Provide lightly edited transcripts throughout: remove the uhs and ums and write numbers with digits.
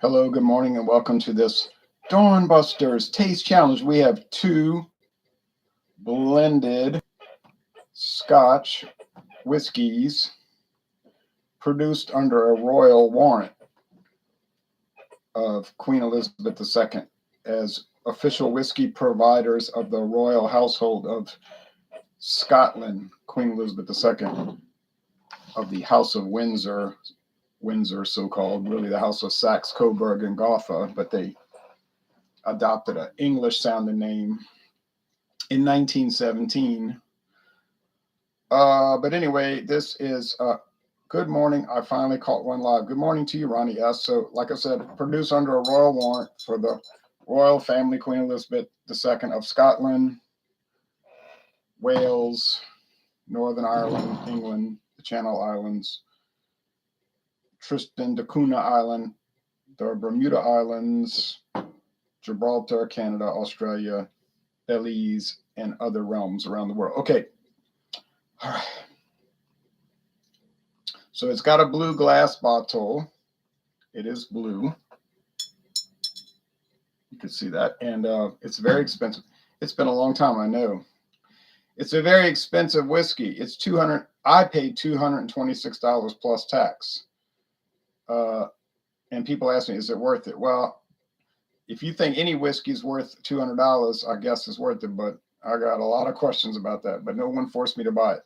Hello, good morning, and welcome to this Dawn Busters Taste Challenge. We have two blended Scotch whiskies produced under a royal warrant of Queen Elizabeth II as official whiskey providers of the royal household of Scotland, Queen Elizabeth II of the House of Windsor, so-called, really the House of Saxe, Coburg, and Gotha, but they adopted an English-sounding name in 1917. But anyway, this is good morning. I finally caught one live. Good morning to you, Ronnie S. So, like I said, produced under a royal warrant for the royal family, Queen Elizabeth II of Scotland, Wales, Northern Ireland, England, the Channel Islands, Tristan da Cunha Island, the Bermuda Islands, Gibraltar, Canada, Australia, Belize, and other realms around the world. Okay. All right. So it's got a blue glass bottle. It is blue. You can see that. And it's very expensive. It's been a long time, I know. It's a very expensive whiskey. It's $200. I paid $226 plus tax. And people ask me, is it worth it? Well, if you think any whiskey is worth $200, I guess it's worth it. But I got a lot of questions about that. But no one forced me to buy it.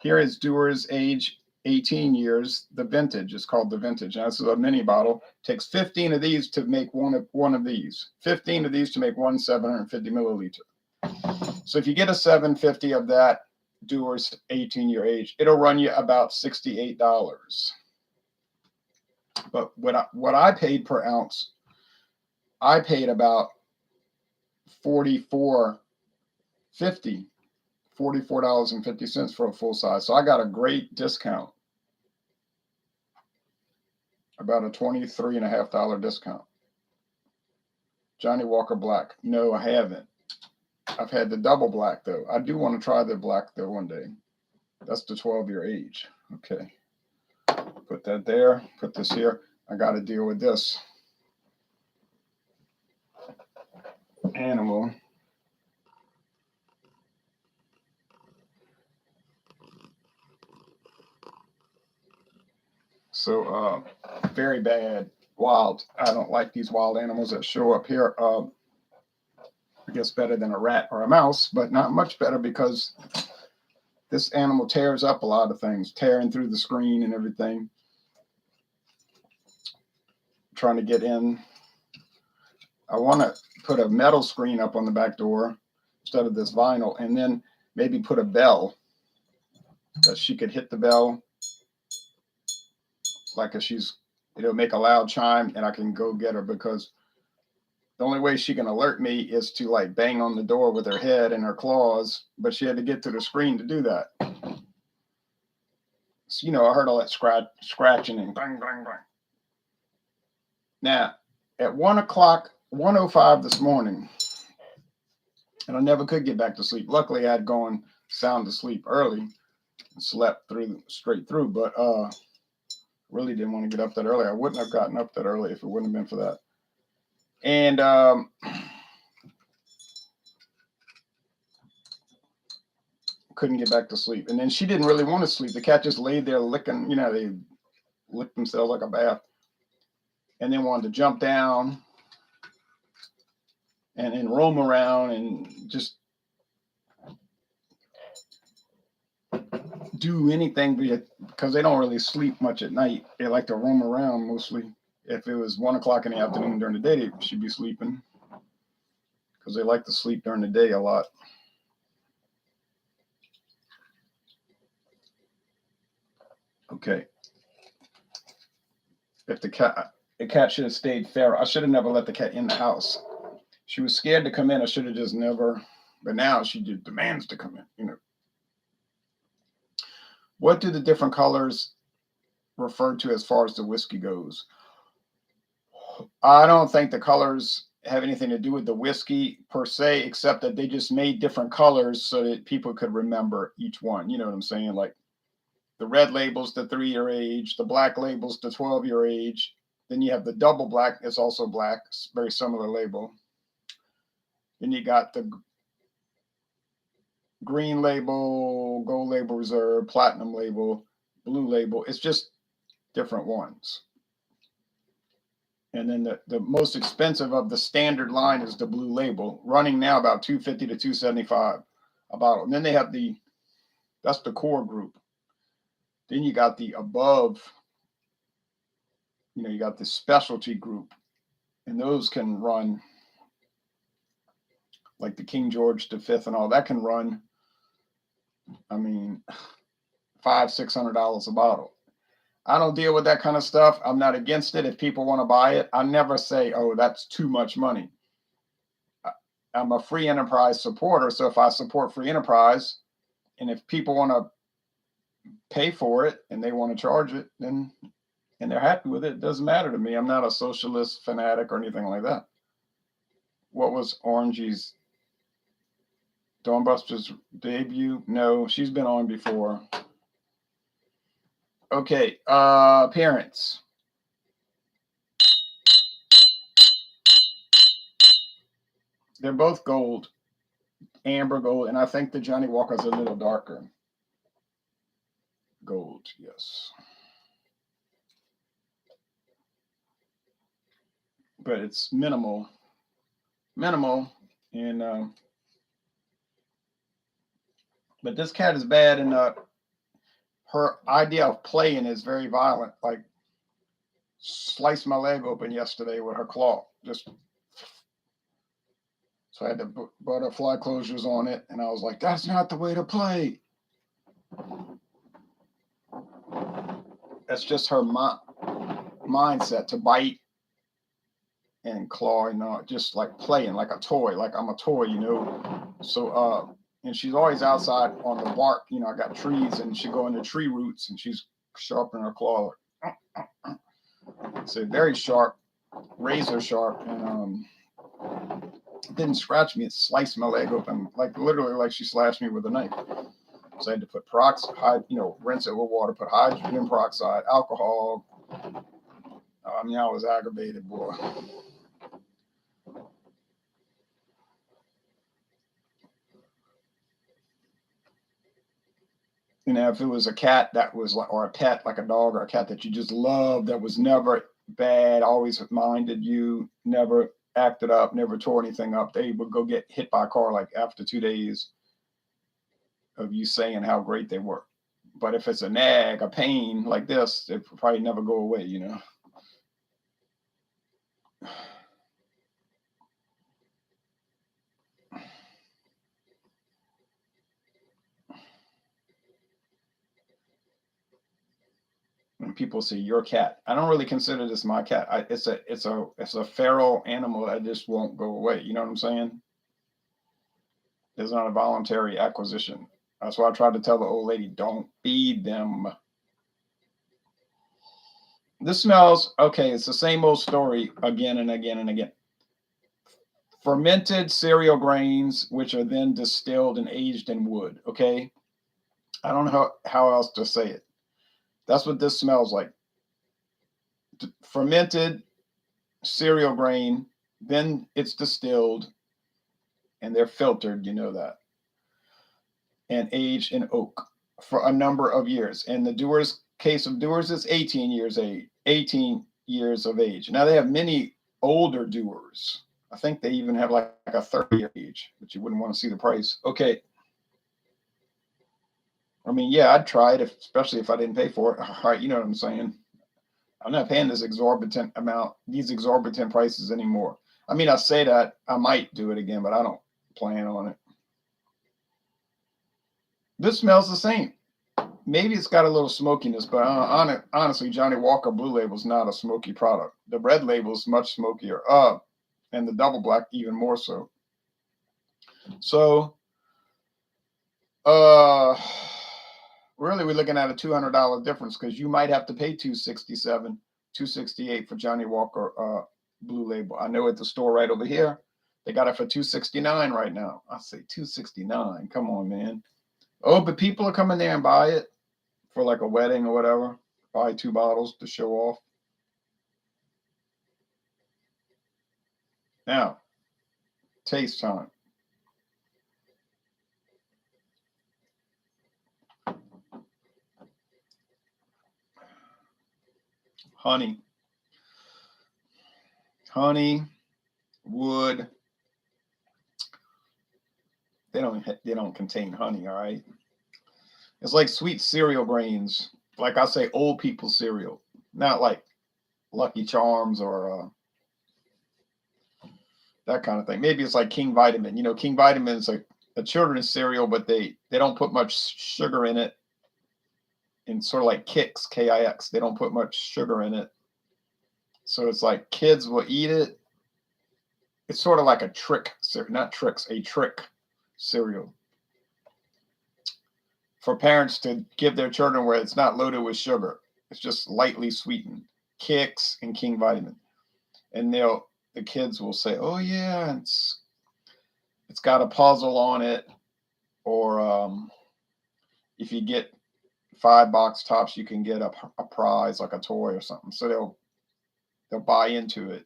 Here is Dewar's age 18 years. The vintage is called the vintage. Now, this is a mini bottle. It takes 15 of these to make one of these. 15 of these to make one 750 milliliter. So if you get a 750 of that Dewar's 18-year age, it'll run you about $68. But what I paid per ounce, I paid about $44.50 for a full size. So I got a great discount, about a $23.50 discount. Johnnie Walker Black. No, I haven't. I've had the double black, though. I do want to try the black, though, one day. That's the 12-year age. Okay. Put that there. Put this here. I got to deal with this animal. So, very bad. Wild. I don't like these wild animals that show up here. I guess better than a rat or a mouse, but not much better because this animal tears up a lot of things, tearing through the screen and everything. Trying to get in. I want to put a metal screen up on the back door instead of this vinyl, and then maybe put a bell that she could hit the bell like if it'll make a loud chime and I can go get her, because the only way she can alert me is to like bang on the door with her head and her claws, but she had to get to the screen to do that. So, I heard all that scratching and bang, bang, bang. Now, at 1:05 this morning, and I never could get back to sleep. Luckily, I had gone sound asleep early and slept straight through, but really didn't want to get up that early. I wouldn't have gotten up that early if it wouldn't have been for that. And couldn't get back to sleep. And then she didn't really want to sleep. The cat just laid there licking, they lick themselves like a bath. And then wanted to jump down and roam around and just do anything, because they don't really sleep much at night. They like to roam around mostly. If it was 1 o'clock in the afternoon during the day, they should be sleeping, because they like to sleep during the day a lot. Okay. If the cat should have stayed feral. I should have never let the cat in the house. She was scared to come in. I should have just never. But now she just demands to come in. What do the different colors refer to as far as the whiskey goes? I don't think the colors have anything to do with the whiskey per se, except that they just made different colors so that people could remember each one. You know what I'm saying? Like the red label's the 3-year age, the black label's the 12-year age, Then you have the double black. It's also black. It's very similar label. Then you got the green label, gold label reserve, platinum label, blue label. It's just different ones. And then the most expensive of the standard line is the blue label, running now about $250 to $275 a bottle. And then they have that's the core group. Then you got the above, you got the specialty group, and those can run like the King George V and all that can run, I mean, $500-600 a bottle. I don't deal with that kind of stuff. I'm not against it. If people want to buy it, I never say, oh, that's too much money. I'm a free enterprise supporter. So if I support free enterprise, and if people want to pay for it and they want to charge it, then and they're happy with it, it doesn't matter to me. I'm not a socialist fanatic or anything like that. What was Orangey's Dawnbuster's debut? No, she's been on before. Okay, appearance. They're both gold, amber gold, and I think the Johnnie Walker's a little darker. Gold, yes. But it's minimal, and but this cat is bad, and her idea of playing is very violent. Like, sliced my leg open yesterday with her claw. So I had to put butterfly closures on it, and I was like, that's not the way to play. That's just her mindset, to bite and claw, and just like playing like a toy, like I'm a toy, So, and she's always outside on the bark. I got trees, and she go into tree roots, and she's sharpening her claw. So very sharp, razor sharp, and it didn't scratch me. It sliced my leg open, like literally like she slashed me with a knife. So I had to put peroxide, rinse it with water, put hydrogen peroxide, alcohol. I was aggravated, boy. If it was a cat that was like, or a pet, like a dog or a cat that you just loved, that was never bad, always minded you, never acted up, never tore anything up, they would go get hit by a car like after 2 days of you saying how great they were. But if it's a nag, a pain like this, it will probably never go away, When people say your cat, I don't really consider this my cat. It's a feral animal that just won't go away. You know what I'm saying? It's not a voluntary acquisition. That's why I tried to tell the old lady, don't feed them. This smells okay. It's the same old story again and again and again. Fermented cereal grains, which are then distilled and aged in wood. Okay, I don't know how else to say it. That's what this smells like. Fermented cereal grain, then it's distilled, and they're filtered, that, and aged in oak for a number of years. And the Dewar's case of Dewar's is 18 years of age. Now they have many older Dewars. I think they even have like a 30-year age, but you wouldn't want to see the price. Okay. Yeah, I'd try it, especially if I didn't pay for it. All right, you know what I'm saying? I'm not paying these exorbitant prices anymore. I say that I might do it again, but I don't plan on it. This smells the same. Maybe it's got a little smokiness, but honestly, Johnnie Walker Blue Label is not a smoky product. The red label is much smokier, and the double black even more so. So, really, we're looking at a $200 difference, because you might have to pay $267, $268 for Johnnie Walker Blue Label. I know at the store right over here, they got it for $269 right now. I say $269. Come on, man. Oh, but people are coming there and buy it for like a wedding or whatever. Buy 2 bottles to show off. Now, taste time. Honey. Honey, wood. They don't contain honey, all right? It's like sweet cereal grains. Like I say, old people cereal. Not like Lucky Charms or that kind of thing. Maybe it's like King Vitamin. You know, King Vitamin is like a children's cereal, but they don't put much sugar in it. And sort of like Kix, Kix, they don't put much sugar in it. So it's like kids will eat it. It's sort of like a trick, not tricks, a trick cereal for parents to give their children where it's not loaded with sugar. It's just lightly sweetened. Kix and King Vitamin. And the kids will say, "Oh yeah, it's got a puzzle on it," or if you get 5 box tops, you can get a prize like a toy or something. So they'll buy into it.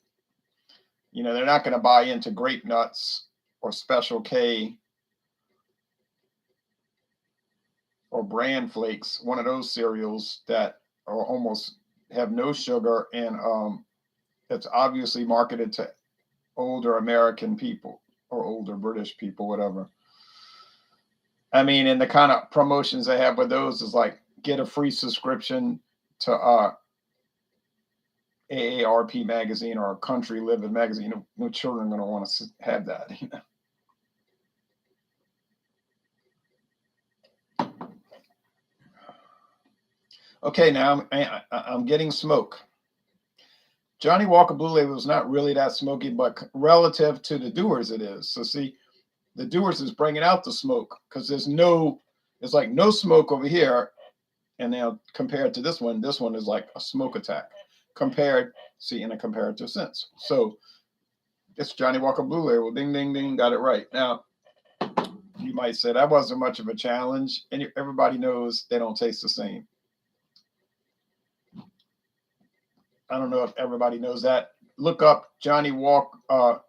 You know, they're not going to buy into Grape Nuts or Special K or Bran Flakes, one of those cereals that are almost have no sugar and it's obviously marketed to older American people or older British people, whatever. I mean, and the kind of promotions they have with those is like get a free subscription to AARP magazine or Country Living magazine. No children are going to want to have that. You know? Okay, now I'm getting smoke. Johnnie Walker Blue Label is not really that smoky, but relative to the Dewar's, it is. So see, the Dewar's is bringing out the smoke because there's like no smoke over here. And now compared to this one is like a smoke attack in a comparative sense. So it's Johnnie Walker Blue Label. Ding, ding, ding. Got it right. Now, you might say that wasn't much of a challenge. And everybody knows they don't taste the same. I don't know if everybody knows that. Look up Johnnie Walker.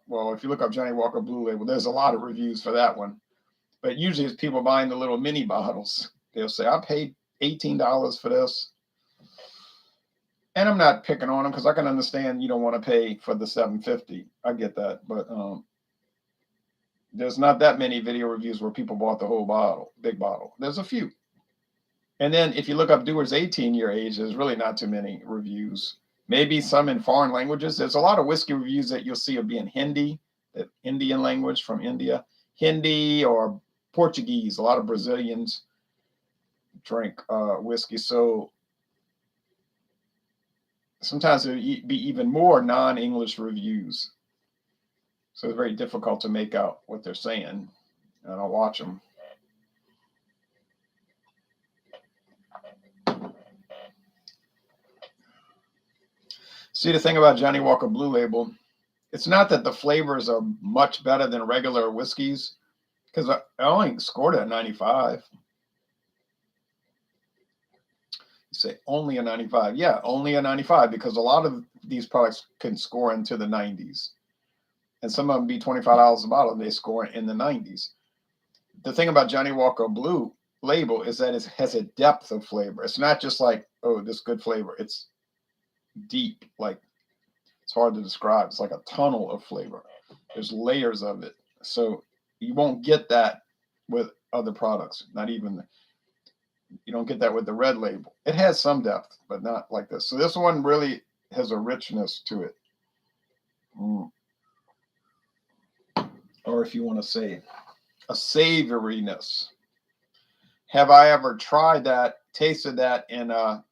Well, if you look up Johnnie Walker Blue Label, there's a lot of reviews for that one. But usually it's people buying the little mini bottles. They'll say, I paid $18 for this. And I'm not picking on them because I can understand you don't want to pay for the $7.50. I get that. But there's not that many video reviews where people bought the whole bottle, big bottle. There's a few. And then if you look up Dewar's 18-year age, there's really not too many reviews. Maybe some in foreign languages. There's a lot of whiskey reviews that you'll see will be in Hindi, the Indian language from India, Hindi or Portuguese. A lot of Brazilians drink whiskey. So sometimes there'll be even more non-English reviews. So it's very difficult to make out what they're saying. And I'll watch them. See, the thing about Johnnie Walker Blue Label, it's not that the flavors are much better than regular whiskeys, because I only scored it at 95. You say only a 95. Yeah, only a 95, because a lot of these products can score into the 90s. And some of them be $25 a bottle, and they score in the 90s. The thing about Johnnie Walker Blue Label is that it has a depth of flavor. It's not just like, oh, this good flavor. It's deep, like it's hard to describe. It's like a tunnel of flavor. There's layers of it. So you won't get that with other products. You don't get that with the red label. It has some depth, but not like this. So this one really has a richness to it. Or if you want to say a savoriness. Have I ever tried that, tasted that in the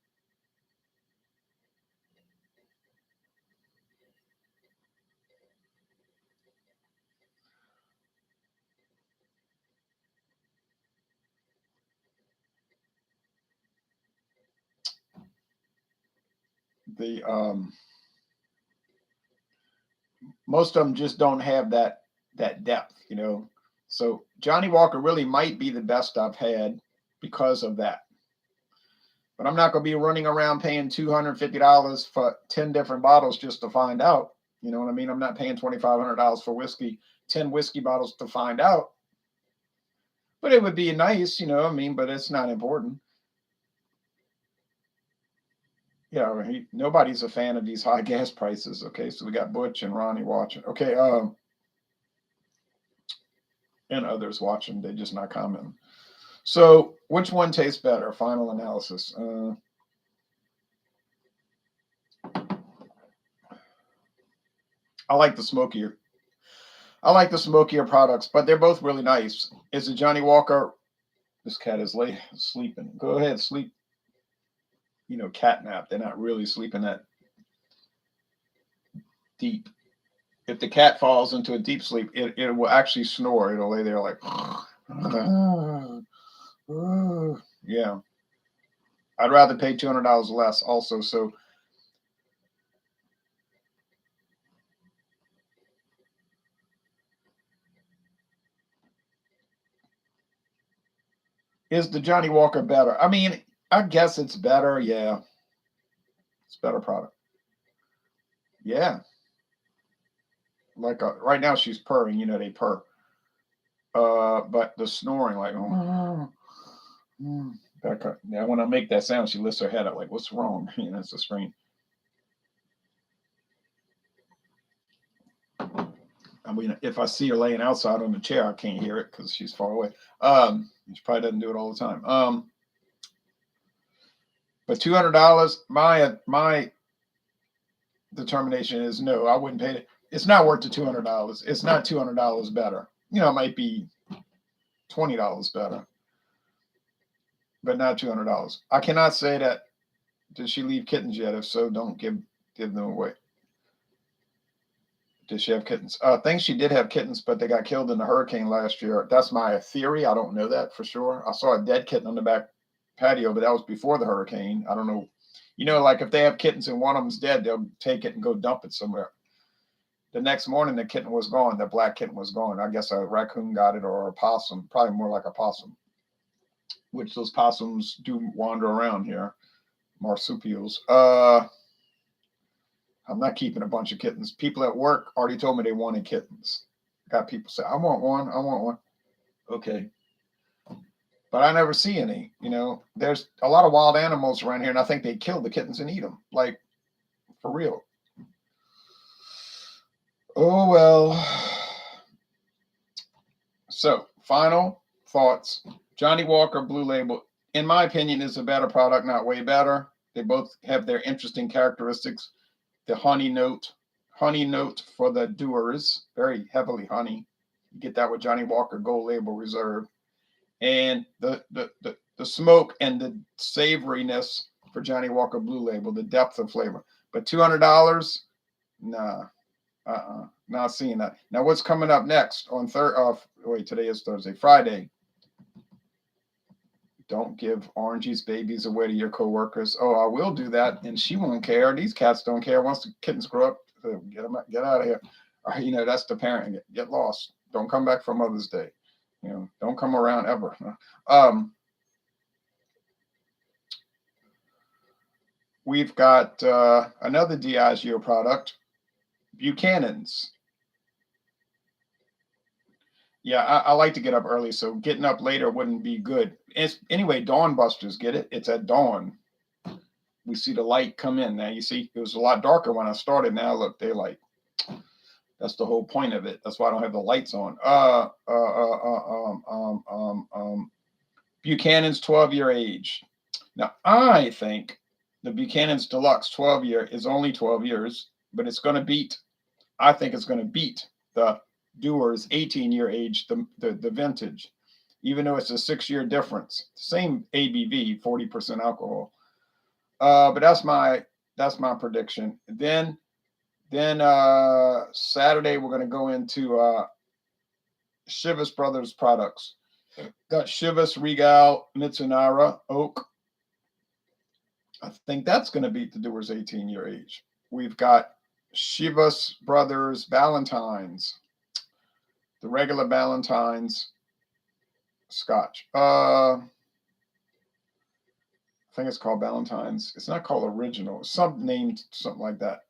most of them just don't have that depth, you know. So Johnnie Walker really might be the best I've had because of that. But I'm not going to be running around paying $250 for 10 different bottles just to find out. You know what I mean? I'm not paying $2,500 for whiskey, 10 whiskey bottles to find out. But it would be nice, you know what I mean? But it's not important. Yeah, nobody's a fan of these high gas prices. Okay, so we got Butch and Ronnie watching. Okay, and others watching. They're just not commenting. So, which one tastes better? Final analysis. I like the smokier. I like the smokier products, but they're both really nice. Is it Johnnie Walker? This cat is late sleeping. Go ahead, sleep. You know, cat nap. They're not really sleeping that deep. If the cat falls into a deep sleep, it will actually snore. It'll lay there like, yeah. I'd rather pay $200 less also. So is the Johnnie Walker better? I mean, I guess it's better. Yeah. It's a better product. Yeah. Like right now she's purring, you know, they purr. But the snoring, like, that, now when I make that sound, she lifts her head up, like, what's wrong? You know, it's a scream. I mean, if I see her laying outside on the chair, I can't hear it because she's far away. She probably doesn't do it all the time. But $200, my determination is no, I wouldn't pay it. It's not worth the $200. It's not $200 better. You know, it might be $20 better, but not $200. I cannot say that. Did she leave kittens yet? If so, don't give them away. Did she have kittens? I think she did have kittens, but they got killed in the hurricane last year. That's my theory. I don't know that for sure. I saw a dead kitten on the back patio, but that was before the hurricane. I don't know. You know, like if they have kittens and one of them's dead, they'll take it and go dump it somewhere. The next morning, the kitten was gone. The black kitten was gone. I guess a raccoon got it or a possum, probably more like a possum, which those possums do wander around here. Marsupials. I'm not keeping a bunch of kittens. People at work already told me they wanted kittens. Got people say, I want one. I want one. Okay. But I never see any. You know, there's a lot of wild animals around here, and I think they kill the kittens and eat them. Like, for real. Oh, well. So, final thoughts. Johnnie Walker Blue Label, in my opinion, is a better product, not way better. They both have their interesting characteristics. The honey note for the Dewars, very heavily honey. You get that with Johnnie Walker Gold Label Reserve, and the smoke and the savoriness for Johnnie Walker Blue Label, the depth of flavor. But $200, nah, not seeing that. Now, what's coming up next on today is Thursday, Friday. Don't give Orangey's babies away to your coworkers. Oh, I will do that, and she won't care. These cats don't care. Once the kittens grow up, get out of here. You know, that's the parent. Get lost. Don't come back for Mother's Day. You know, don't come around ever. We've got another Diageo product, Buchanan's. Yeah, I like to get up early, so getting up later wouldn't be good. Anyway, Dawn Busters, get it? It's at dawn. We see the light come in. Now, you see, it was a lot darker when I started. Now, look, daylight. That's the whole point of it. That's why I don't have the lights on. Buchanan's 12-year age. Now, I think the Buchanan's Deluxe 12-year is only 12 years, but it's going to beat, I think it's going to beat the Dewar's 18-year age, the vintage, even though it's a 6-year difference. Same ABV, 40% alcohol. But that's my prediction. Then Saturday we're going to go into Chivas Brothers products. Got Chivas Regal Mitsunara Oak. I think that's going to beat the Dewar's 18-year age. We've got Chivas Brothers Ballantines. The regular Ballantines Scotch. I think it's called Ballantines. It's not called original. It's named something like that.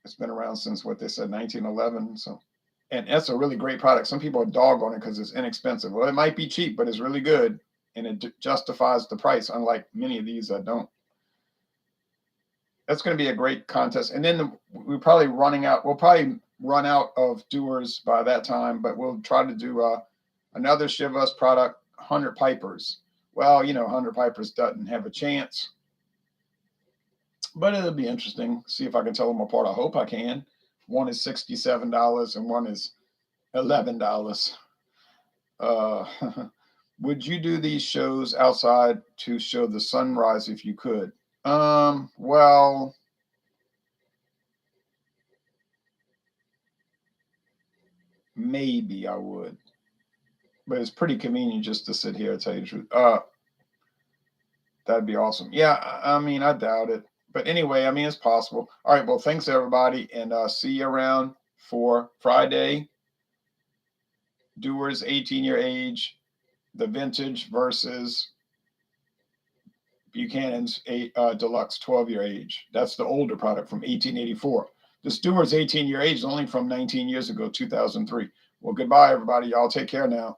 It's been around since what they said, 1911. So, and that's a really great product. Some people are dog on it because it's inexpensive. Well, it might be cheap, but it's really good, and it justifies the price. Unlike many of these that don't. That's going to be a great contest. And then we're probably running out. We'll probably run out of Dewar's by that time, but we'll try to do another Chivas product, 100 Pipers. Well, 100 Pipers doesn't have a chance, but it'll be interesting. See if I can tell them apart. I hope I can. One is $67 and one is $11. Would you do these shows outside to show the sunrise if you could? Well, maybe I would, but it's pretty convenient just to sit here and tell you the truth. That'd be awesome. Yeah, I mean, I doubt it, but anyway, I mean, it's possible. All right, well, thanks everybody, and see you around for Friday. Dewar's 18-year age, the vintage versus Buchanan's Deluxe 12-year age. That's the older product from 1884. The Dewar's 18-year age is only from 19 years ago, 2003. Well, goodbye, everybody. Y'all take care now.